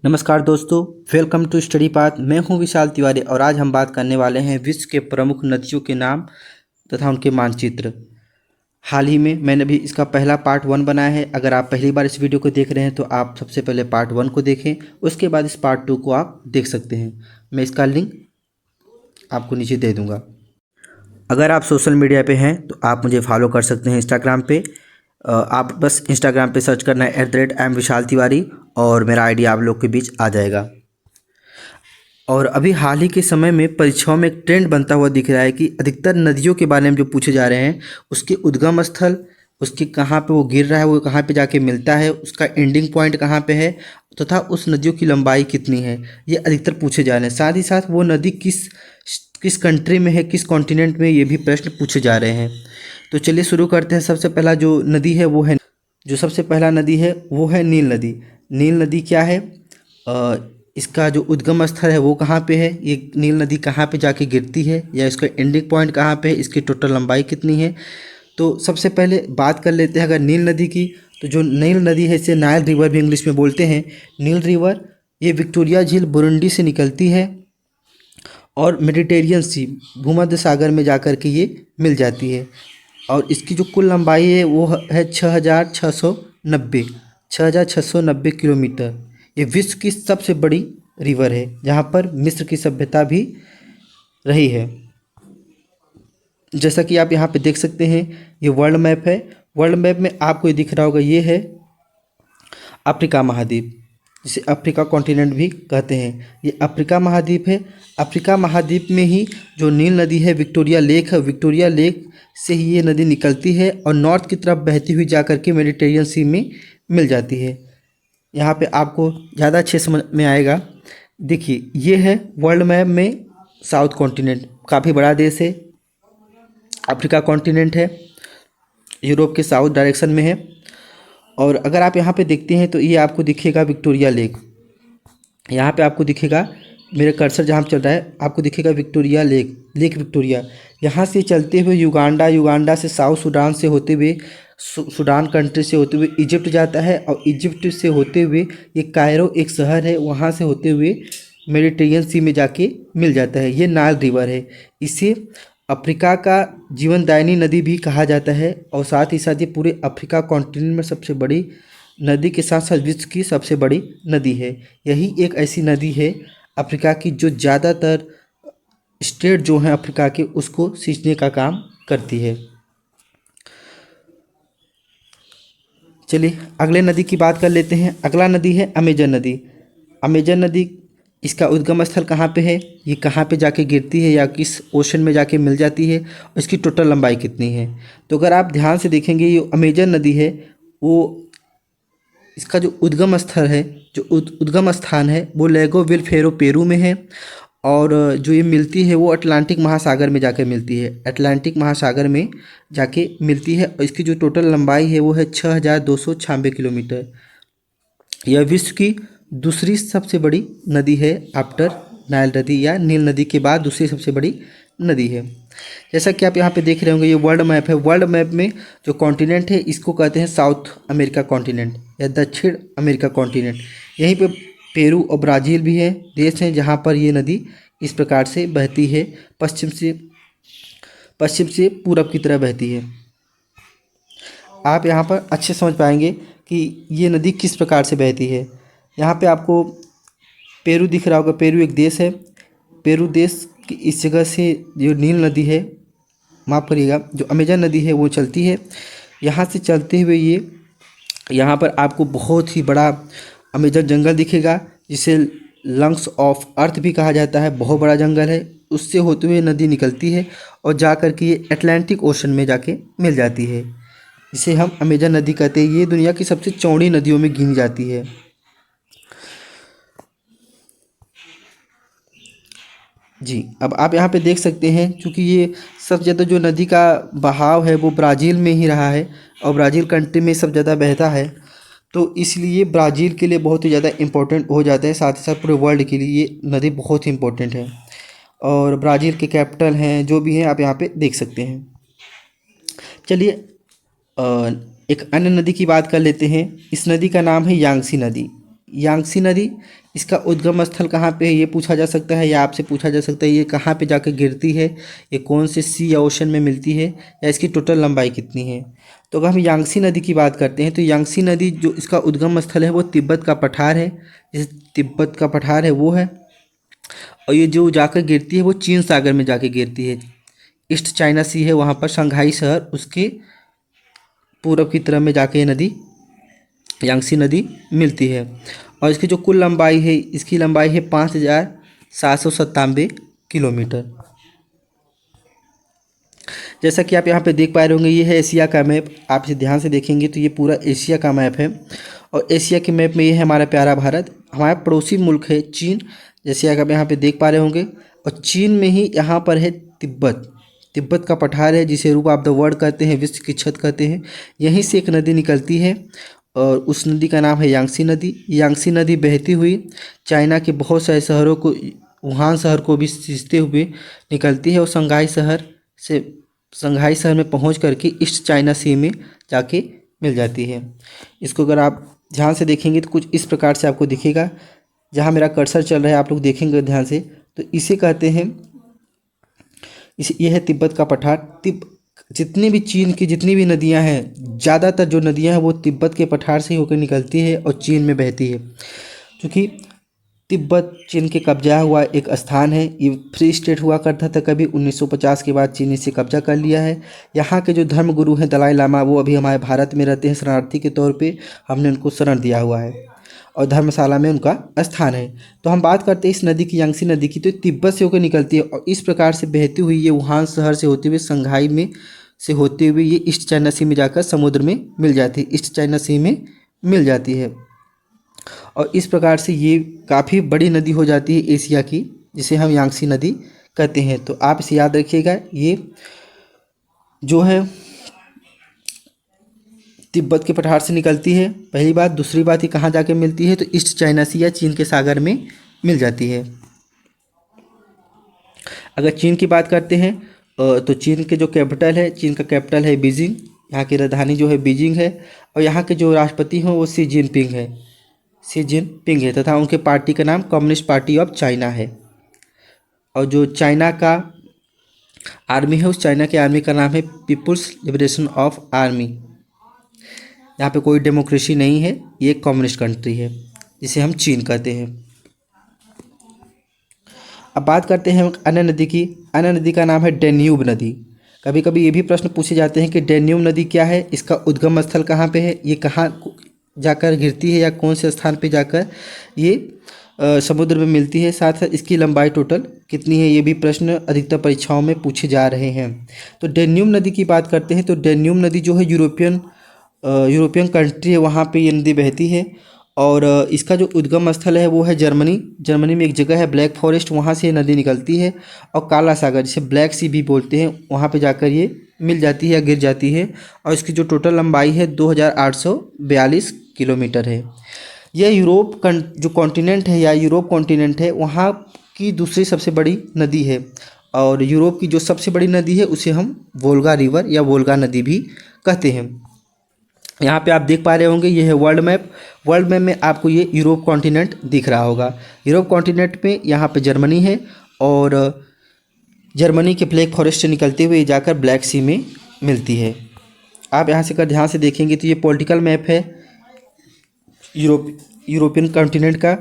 नमस्कार दोस्तों, welcome to study path. मैं हूं विशाल तिवारी और आज हम बात करने वाले हैं विश्व के प्रमुख नदियों के नाम तथा उनके मानचित्र। हाल ही में मैंने भी इसका पहला पार्ट 1 बनाया है। अगर आप पहली बार इस वीडियो को देख रहे हैं तो आप सबसे पहले पार्ट 1 को देखें, उसके बाद इस पार्ट 2 को आप देख सकते हैं। मैं इसका लिंक आपको नीचे दे दूँगा। अगर आप सोशल मीडिया पे हैं तो आप मुझे फॉलो कर सकते हैं इंस्टाग्राम पे। आप बस इंस्टाग्राम पे सर्च करना है @M विशाल तिवारी और मेरा आईडी आप लोग के बीच आ जाएगा। और अभी हाल ही के समय में परीक्षाओं में एक ट्रेंड बनता हुआ दिख रहा है कि अधिकतर नदियों के बारे में जो पूछे जा रहे हैं, उसके उद्गम स्थल, उसके कहाँ पे वो गिर रहा है, वो कहाँ पे जाके मिलता है, उसका एंडिंग पॉइंट कहाँ पे है, तथा उस नदियों की लंबाई कितनी है, ये अधिकतर पूछे जा रहे हैं। साथ ही साथ वो नदी किस किस कंट्री में है, किस कॉन्टिनेंट में, ये भी प्रश्न पूछे जा रहे हैं। तो चलिए शुरू करते हैं। सबसे पहला जो नदी है वो है, जो सबसे पहला नदी है वो है नील नदी। नील नदी क्या है, इसका जो उद्गम स्थल है वो कहाँ पे है, ये नील नदी कहाँ पे जाके गिरती है, या इसका एंडिंग पॉइंट कहाँ पे है, इसकी टोटल लंबाई कितनी है। तो सबसे पहले बात कर लेते हैं अगर नील नदी की। तो जो नील नदी है इसे नाइल रिवर भी इंग्लिश में बोलते हैं। नील रिवर ये विक्टोरिया झील बुरुंडी से निकलती है और मेडिटेरियन सी भूमध्य सागर में जाकर के ये मिल जाती है। और इसकी जो कुल लंबाई है वो है 6,690 किलोमीटर। ये विश्व की सबसे बड़ी रिवर है, जहाँ पर मिस्र की सभ्यता भी रही है। जैसा कि आप यहाँ पे देख सकते हैं, ये वर्ल्ड मैप है। वर्ल्ड मैप में आपको ये दिख रहा होगा, ये है अफ्रीका महाद्वीप, जिसे अफ्रीका कॉन्टिनेंट भी कहते हैं। ये अफ्रीका महाद्वीप है। अफ्रीका महाद्वीप में ही जो नील नदी है, विक्टोरिया लेक है, विक्टोरिया लेक से ही ये नदी निकलती है और नॉर्थ की तरफ बहती हुई जाकर के मेडिटेरियन सी में मिल जाती है। यहाँ पे आपको ज़्यादा अच्छे समझ में आएगा। देखिए, ये है वर्ल्ड मैप में साउथ कॉन्टिनेंट, काफ़ी बड़ा देश है। अफ्रीका कॉन्टिनेंट है, यूरोप के साउथ डायरेक्शन में है। और अगर आप यहाँ पे देखते हैं तो ये आपको दिखेगा विक्टोरिया लेक। यहाँ पे आपको दिखेगा, मेरे कर्सर जहाँ पे चल रहा है, आपको दिखेगा विक्टोरिया लेक, लेक विक्टोरिया। यहाँ से चलते हुए युगांडा, युगांडा से साउथ सूडान से होते हुए, सूडान कंट्री से होते हुए इजिप्ट जाता है, और इजिप्ट से होते हुए ये कायरो एक शहर है, वहाँ से होते हुए मेडिटेरियन सी में जाके मिल जाता है। ये नाइल रिवर है। इसे अफ्रीका का जीवनदायिनी नदी भी कहा जाता है, और साथ ही साथ ये पूरे अफ्रीका कॉन्टिनेंट में सबसे बड़ी नदी के साथ साथ विश्व की सबसे बड़ी नदी है। यही एक ऐसी नदी है अफ्रीका की जो ज़्यादातर स्टेट जो हैं अफ्रीका के, उसको सींचने का काम करती है। चलिए अगले नदी की बात कर लेते हैं। अगला नदी है अमेजन नदी। अमेजन नदी, इसका उद्गम स्थल कहाँ पे है, ये कहाँ पे जाके गिरती है या किस ओशन में जाके मिल जाती है, और इसकी टोटल लंबाई कितनी है। तो अगर आप ध्यान से देखेंगे, ये अमेजन नदी है, वो इसका जो उद्गम स्थल है, जो उद्गम स्थान है, वो लेगो विल फेरो पेरू में है। और जो ये मिलती है वो अटलांटिक महासागर में जाकर मिलती है, अटलांटिक महासागर में जाके मिलती है। और इसकी जो टोटल लंबाई है वो है 6,296 किलोमीटर। यह विश्व की दूसरी सबसे बड़ी नदी है आफ्टर नाइल नदी, या नील नदी के बाद दूसरी सबसे बड़ी नदी है। जैसा कि आप यहाँ पे देख रहे होंगे, ये वर्ल्ड मैप है। वर्ल्ड मैप में जो कॉन्टिनेंट है इसको कहते हैं साउथ अमेरिका कॉन्टिनेंट या दक्षिण अमेरिका कॉन्टिनेंट। यहीं पे पेरू और ब्राज़ील भी है, देश हैं जहाँ पर ये नदी इस प्रकार से बहती है, पश्चिम से पूरब की तरह बहती है। आप यहाँ पर अच्छे समझ पाएंगे कि ये नदी किस प्रकार से बहती है। यहाँ पे आपको पेरू दिख रहा होगा। पेरू एक देश है। पेरू देश की इस जगह से जो नील नदी है, माफ़ करिएगा, जो अमेजन नदी है वो चलती है। यहाँ से चलते हुए ये यहाँ पर आपको बहुत ही बड़ा अमेजन जंगल दिखेगा, जिसे लंग्स ऑफ अर्थ भी कहा जाता है। बहुत बड़ा जंगल है। उससे होते हुए नदी निकलती है और जा कर के ये अटलांटिक ओशन में जाके मिल जाती है, जिसे हम अमेजन नदी कहते हैं। ये दुनिया की सबसे चौड़ी नदियों में गिनी जाती है। जी, अब आप यहाँ पे देख सकते हैं, क्योंकि ये सबसे ज़्यादा जो नदी का बहाव है वो ब्राज़ील में ही रहा है, और ब्राज़ील कंट्री में सब ज़्यादा बहता है, तो इसलिए ब्राज़ील के लिए बहुत ही ज़्यादा इम्पोर्टेंट हो जाता है। साथ ही साथ पूरे वर्ल्ड के लिए ये नदी बहुत ही इम्पोर्टेंट है। और ब्राज़ील के कैपिटल हैं, जो भी हैं, आप यहाँ पे देख सकते हैं। चलिए एक अन्य नदी की बात कर लेते हैं। इस नदी का नाम है यांगसी नदी। यांगसी नदी इसका उद्गम स्थल कहाँ पे है ये पूछा जा सकता है, या आपसे पूछा जा सकता है ये कहाँ पे जाकर गिरती है, ये कौन से सी या ओशन में मिलती है, या इसकी टोटल लंबाई कितनी है। तो अगर हम यांगसी नदी की बात करते हैं तो यांगसी नदी जो इसका उद्गम स्थल है वो तिब्बत का पठार है, जिस तिब्बत का पठार है वो है, और ये जो जाकर गिरती है वो चीन सागर में जाके गिरती है। ईस्ट चाइना सी है, वहाँ पर शंघाई शहर उसके पूरब की तरफ में जाके ये नदी यांगसी नदी मिलती है। और इसकी जो कुल लंबाई है, इसकी लंबाई है 5,797 किलोमीटर। जैसा कि आप यहाँ पे देख पा रहे होंगे, ये है एशिया का मैप। आप इसे ध्यान से देखेंगे तो ये पूरा एशिया का मैप है, और एशिया के मैप में ये है हमारा प्यारा भारत। हमारा पड़ोसी मुल्क है चीन, जैसे आप यहाँ पे देख पा रहे होंगे, और चीन में ही यहाँ पर है तिब्बत। तिब्बत का पठार है जिसे रूप ऑफ द वर्ल्ड कहते हैं, विश्व की छत कहते हैं। यहीं से एक नदी निकलती है और उस नदी का नाम है यांगसी नदी। यांगसी नदी बहती हुई चाइना के बहुत सारे शहरों को, वुहान शहर को भी सींचते हुए निकलती है, और संघाई शहर में पहुंच करके ईस्ट चाइना सी में जाके मिल जाती है। इसको अगर आप ध्यान से देखेंगे तो कुछ इस प्रकार से आपको दिखेगा। जहाँ मेरा कर्सर चल रहा है आप लोग देखेंगे ध्यान से, तो इसे कहते हैं, ये है तिब्बत का पठार। जितनी भी चीन की जितनी भी नदियां हैं, ज़्यादातर जो नदियां हैं वो तिब्बत के पठार से ही होकर निकलती है और चीन में बहती है। क्योंकि तिब्बत चीन के कब्जा हुआ एक स्थान है, ये फ्री स्टेट हुआ करता था कभी, 1950 के बाद चीन इसे कब्जा कर लिया है। यहाँ के जो धर्म गुरु हैं दलाई लामा, वो अभी हमारे भारत में रहते हैं शरणार्थी के तौर पे, हमने उनको शरण दिया हुआ है और धर्मशाला में उनका स्थान है। तो हम बात करते हैं इस नदी की, यांगसी नदी की, तो तिब्बत से होकर निकलती है और इस प्रकार से बहती हुई ये वुहान शहर से होते हुए संघाई में से होते हुए ये ईस्ट चाइना सी में जाकर समुद्र में मिल जाती है, ईस्ट चाइना सी में मिल जाती है। और इस प्रकार से ये काफ़ी बड़ी नदी हो जाती है एशिया की, जिसे हम यांगसी नदी कहते हैं। तो आप इसे याद रखिएगा, ये जो है तिब्बत के पठार से निकलती है, पहली बात। दूसरी बात ये कहाँ जाके मिलती है, तो ईस्ट चाइना सी या चीन के सागर में मिल जाती है। अगर चीन की बात करते हैं तो चीन के जो कैपिटल है, चीन का कैपिटल है बीजिंग, यहाँ की राजधानी जो है बीजिंग है, और यहाँ के जो राष्ट्रपति हैं वो शी जिनपिंग है, तथा उनके पार्टी का नाम कम्युनिस्ट पार्टी ऑफ चाइना है। और जो चाइना का आर्मी है, उस चाइना के आर्मी का नाम है पीपुल्स लिबरेशन ऑफ आर्मी। यहाँ पे कोई डेमोक्रेसी नहीं है, ये एक कम्युनिस्ट कंट्री है जिसे हम चीन कहते हैं। अब बात करते हैं अन्य नदी की। अन्य नदी का नाम है डैन्यूब नदी। कभी कभी ये भी प्रश्न पूछे जाते हैं कि डैन्यूब नदी क्या है, इसका उद्गम स्थल कहाँ पे है, ये कहाँ जाकर गिरती है या कौन से स्थान पे जाकर ये समुद्र में मिलती है, साथ साथ इसकी लंबाई टोटल कितनी है, ये भी प्रश्न अधिकतर परीक्षाओं में पूछे जा रहे हैं। तो डैन्यूब नदी की बात करते हैं तो डैन्यूब नदी जो है यूरोपियन कंट्री है, वहाँ पे ये नदी बहती है। और इसका जो उद्गम स्थल है वो है जर्मनी में एक जगह है ब्लैक फॉरेस्ट, वहाँ से ये नदी निकलती है और काला सागर, जिसे ब्लैक सी भी बोलते हैं, वहाँ पे जाकर ये मिल जाती है या गिर जाती है। और इसकी जो टोटल लंबाई है 2842 किलोमीटर है। यह जो कॉन्टिनेंट है या यूरोप कॉन्टिनेंट है, वहाँ की दूसरी सबसे बड़ी नदी है। और यूरोप की जो सबसे बड़ी नदी है उसे हम वोल्गा रिवर या वोल्गा नदी भी कहते हैं। यहाँ पे आप देख पा रहे होंगे, ये है वर्ल्ड मैप में आपको ये यूरोप कॉन्टिनेंट दिख रहा होगा। यूरोप कॉन्टिनेंट में यहाँ पे जर्मनी है, और जर्मनी के ब्लैक फॉरेस्ट से निकलते हुए जाकर ब्लैक सी में मिलती है। आप यहाँ से अगर ध्यान से देखेंगे तो ये पॉलिटिकल मैप है यूरोपियन कॉन्टिनेंट का।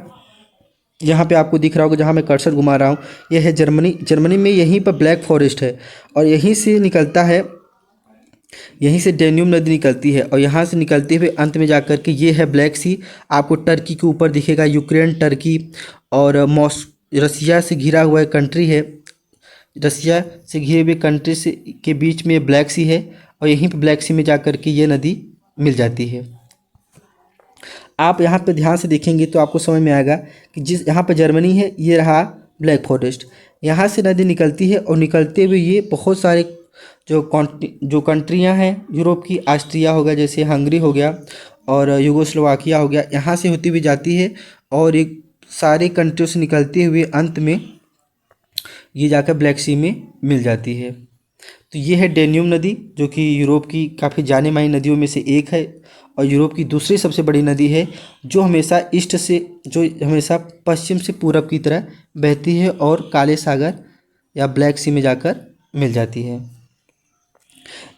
यहाँ पे आपको दिख रहा होगा, जहाँ मैं कर्सर घुमा रहा हूँ, यह है जर्मनी में यहीं पर ब्लैक फॉरेस्ट है, और यहीं से निकलता है, यहीं से डैन्यूब नदी निकलती है, और यहाँ से निकलते हुए अंत में जाकर के ये है ब्लैक सी। आपको टर्की के ऊपर दिखेगा, यूक्रेन, टर्की और रसिया से घिरा हुआ एक कंट्री है, रसिया से घिरे हुए कंट्री से के बीच में ब्लैक सी है, और यहीं पर ब्लैक सी में जाकर के ये नदी मिल जाती है। आप यहाँ पे ध्यान से देखेंगे तो आपको समझ में आएगा कि जिस यहाँ पे जर्मनी है, ये रहा ब्लैक फॉरेस्ट, यहाँ से नदी निकलती है, और निकलते हुए ये बहुत सारे जो कंट्रियाँ हैं यूरोप की, ऑस्ट्रिया हो गया, जैसे हंगरी हो गया, और यूगोस्लोवाकिया हो गया, यहाँ से होती हुई जाती है, और एक सारे कंट्रियों से निकलते हुए अंत में ये जाकर ब्लैक सी में मिल जाती है। तो ये है डैन्यूब नदी, जो कि यूरोप की काफ़ी जाने मानी नदियों में से एक है, और यूरोप की दूसरी सबसे बड़ी नदी है, जो हमेशा पश्चिम से पूरब की तरह बहती है और काले सागर या ब्लैक सी में जाकर मिल जाती है।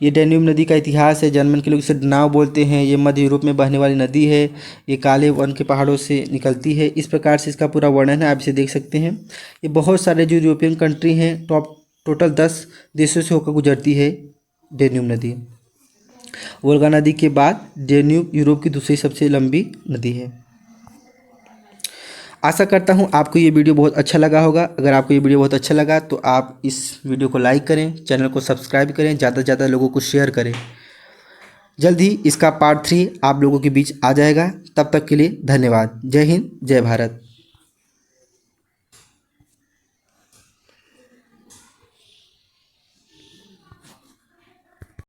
ये डैन्यूब नदी का इतिहास है। जर्मन के लोग इसे डनाव बोलते हैं। ये मध्य यूरोप में बहने वाली नदी है। ये काले वन के पहाड़ों से निकलती है। इस प्रकार से इसका पूरा वर्णन है, आप इसे देख सकते हैं। ये बहुत सारे जो यूरोपियन कंट्री हैं, टोटल 10 देशों से होकर गुजरती है डैन्यूब नदी। वोल्गा नदी के बाद डैन्यूब यूरोप की दूसरी सबसे लंबी नदी है। आशा करता हूँ आपको ये वीडियो बहुत अच्छा लगा होगा। अगर आपको ये वीडियो बहुत अच्छा लगा तो आप इस वीडियो को लाइक करें, चैनल को सब्सक्राइब करें, ज़्यादा से ज़्यादा लोगों को शेयर करें। जल्द ही इसका पार्ट 3 आप लोगों के बीच आ जाएगा। तब तक के लिए धन्यवाद। जय हिंद, जय भारत।